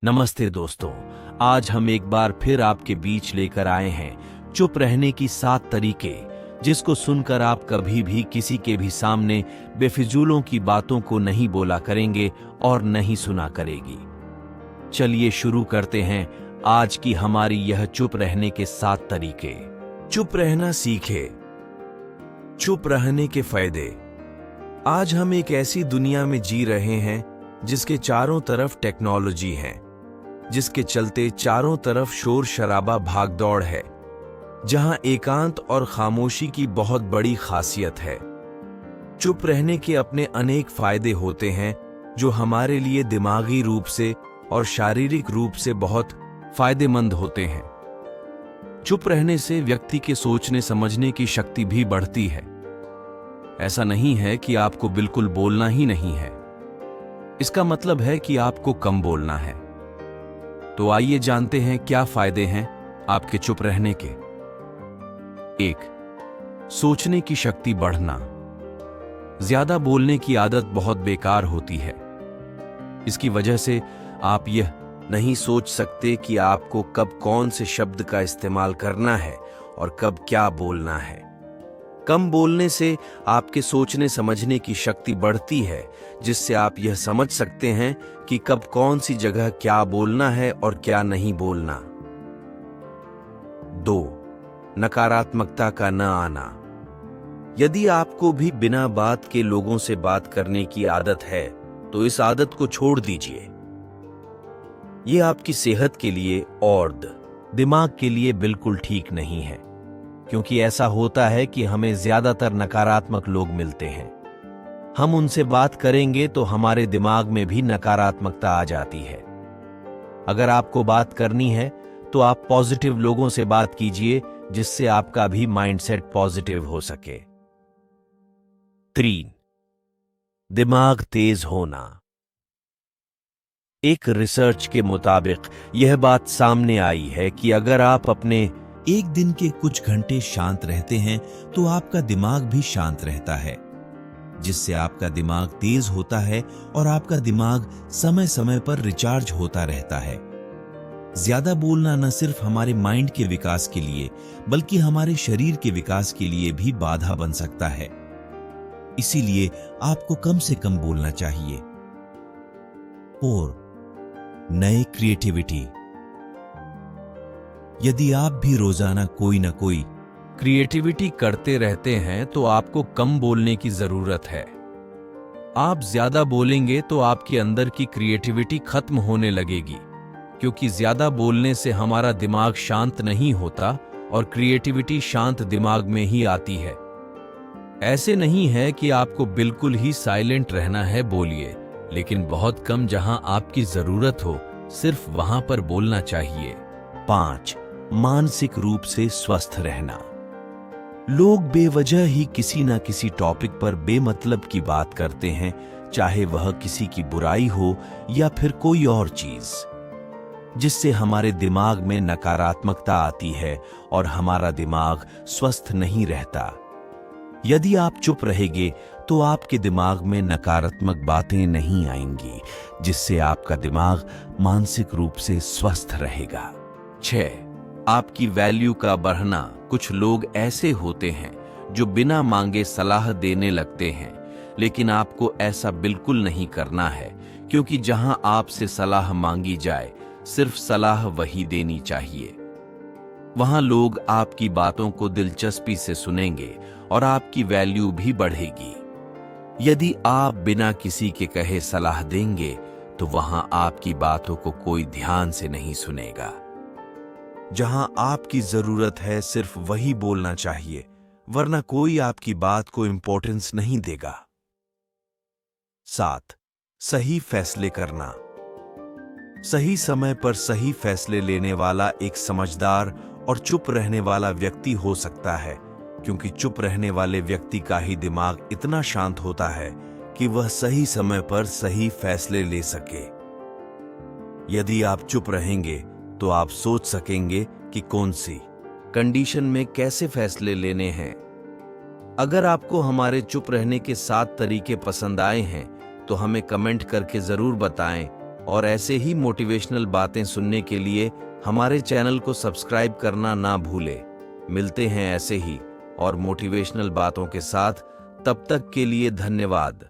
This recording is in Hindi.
नमस्ते दोस्तों। आज हम एक बार फिर आपके बीच लेकर आए हैं चुप रहने की 7 तरीके, जिसको सुनकर आप कभी भी किसी के भी सामने बेफिजूलों की बातों को नहीं बोला करेंगे और नहीं सुना करेगी। चलिए शुरू करते हैं आज की हमारी यह चुप रहने के 7 तरीके। चुप रहना सीखे। चुप रहने के फायदे। आज हम एक ऐसी दुनिया में जी रहे हैं जिसके चारों तरफ टेक्नोलॉजी है, जिसके चलते चारों तरफ शोर शराबा भागदौड़ है, जहां एकांत और खामोशी की बहुत बड़ी खासियत है। चुप रहने के अपने अनेक फायदे होते हैं जो हमारे लिए दिमागी रूप से और शारीरिक रूप से बहुत फायदेमंद होते हैं। चुप रहने से व्यक्ति के सोचने समझने की शक्ति भी बढ़ती है। ऐसा नहीं है कि आपको बिल्कुल बोलना ही नहीं है, इसका मतलब है कि आपको कम बोलना है। तो आइए जानते हैं क्या फायदे हैं आपके चुप रहने के। 1. सोचने की शक्ति बढ़ना। ज्यादा बोलने की आदत बहुत बेकार होती है। इसकी वजह से आप यह नहीं सोच सकते कि आपको कब कौन से शब्द का इस्तेमाल करना है और कब क्या बोलना है। कम बोलने से आपके सोचने समझने की शक्ति बढ़ती है, जिससे आप यह समझ सकते हैं कि कब कौन सी जगह क्या बोलना है और क्या नहीं बोलना। 2. नकारात्मकता का न आना। यदि आपको भी बिना बात के लोगों से बात करने की आदत है, तो इस आदत को छोड़ दीजिए। यह आपकी सेहत के लिए और दिमाग के लिए बिल्कुल ठीक नहीं है, क्योंकि ऐसा होता है कि हमें ज्यादातर नकारात्मक लोग मिलते हैं। हम उनसे बात करेंगे तो हमारे दिमाग में भी नकारात्मकता आ जाती है। अगर आपको बात करनी है तो आप पॉजिटिव लोगों से बात कीजिए, जिससे आपका भी माइंडसेट पॉजिटिव हो सके। 3. दिमाग तेज होना। एक रिसर्च के मुताबिक यह बात सामने आई है कि अगर आप अपने एक दिन के कुछ घंटे शांत रहते हैं तो आपका दिमाग भी शांत रहता है, जिससे आपका दिमाग तेज होता है और आपका दिमाग समय समय पर रिचार्ज होता रहता है। ज्यादा बोलना न सिर्फ हमारे माइंड के विकास के लिए बल्कि हमारे शरीर के विकास के लिए भी बाधा बन सकता है। इसीलिए आपको कम से कम बोलना चाहिए। 4. नए क्रिएटिविटी। यदि आप भी रोजाना कोई ना कोई क्रिएटिविटी करते रहते हैं तो आपको कम बोलने की जरूरत है। आप ज्यादा बोलेंगे तो आपके अंदर की क्रिएटिविटी खत्म होने लगेगी, क्योंकि ज्यादा बोलने से हमारा दिमाग शांत नहीं होता और क्रिएटिविटी शांत दिमाग में ही आती है। ऐसे नहीं है कि आपको बिल्कुल ही साइलेंट रहना है, बोलिए, लेकिन बहुत कम, जहां आपकी जरूरत हो सिर्फ वहां पर बोलना चाहिए। 5. मानसिक रूप से स्वस्थ रहना। लोग बेवजह ही किसी ना किसी टॉपिक पर बेमतलब की बात करते हैं, चाहे वह किसी की बुराई हो या फिर कोई और चीज, जिससे हमारे दिमाग में नकारात्मकता आती है और हमारा दिमाग स्वस्थ नहीं रहता। यदि आप चुप रहेंगे तो आपके दिमाग में नकारात्मक बातें नहीं आएंगी, जिससे आपका दिमाग मानसिक रूप से स्वस्थ रहेगा। 6. आपकी वैल्यू का बढ़ना। कुछ लोग ऐसे होते हैं जो बिना मांगे सलाह देने लगते हैं, लेकिन आपको ऐसा बिल्कुल नहीं करना है, क्योंकि जहां आपसे सलाह मांगी जाए सिर्फ सलाह वही देनी चाहिए। वहां लोग आपकी बातों को दिलचस्पी से सुनेंगे और आपकी वैल्यू भी बढ़ेगी। यदि आप बिना किसी के कहे सलाह देंगे तो वहां आपकी बातों को कोई ध्यान से नहीं सुनेगा। जहां आपकी जरूरत है सिर्फ वही बोलना चाहिए, वरना कोई आपकी बात को इंपॉर्टेंस नहीं देगा। 7. सही फैसले करना। सही समय पर सही फैसले लेने वाला एक समझदार और चुप रहने वाला व्यक्ति हो सकता है, क्योंकि चुप रहने वाले व्यक्ति का ही दिमाग इतना शांत होता है कि वह सही समय पर सही फैसले ले सके। यदि आप चुप रहेंगे तो आप सोच सकेंगे कि कौन सी कंडीशन में कैसे फैसले लेने हैं। अगर आपको हमारे चुप रहने के 7 तरीके पसंद आए हैं तो हमें कमेंट करके जरूर बताएं और ऐसे ही मोटिवेशनल बातें सुनने के लिए हमारे चैनल को सब्सक्राइब करना ना भूले। मिलते हैं ऐसे ही और मोटिवेशनल बातों के साथ, तब तक के लिए धन्यवाद।